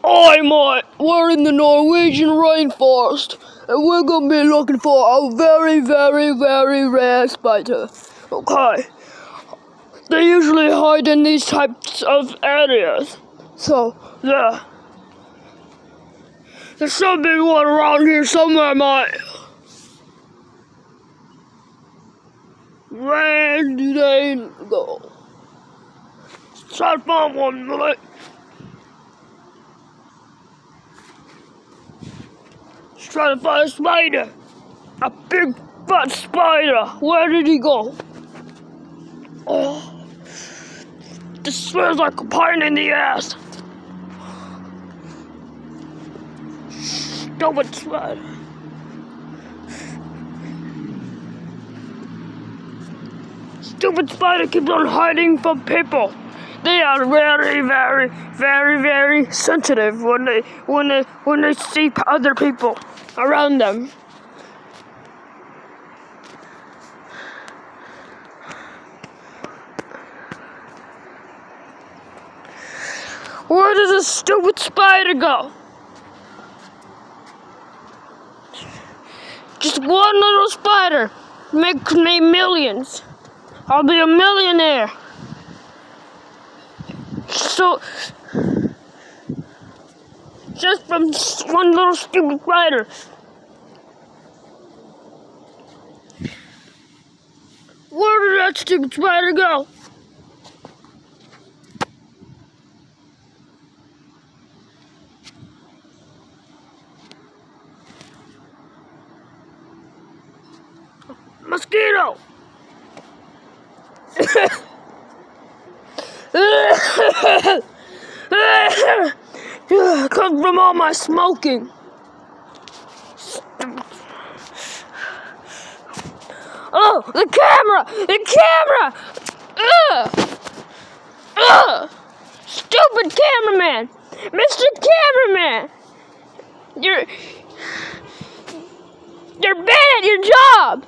Oi, mate, we're in the Norwegian rainforest, and we're gonna be looking for a very, very, very rare spider. Okay. They usually hide in these types of areas. So, yeah. There should be one around here somewhere, mate. Where do they go? Try to find one, mate. Just trying to find a spider. A big fat spider. Where did he go? Oh, this smells like a pain in the ass. Stupid spider. Stupid spider keeps on hiding from people. They are very, very, very, very sensitive when they see other people around them. Where does this stupid spider go? Just one little spider makes me millions. I'll be a millionaire. So, just from one little stupid spider. Where did that stupid spider go? Mosquito! Comes from all my smoking. Oh, the camera! The camera! Stupid cameraman! Mr. Cameraman! You're bad at your job!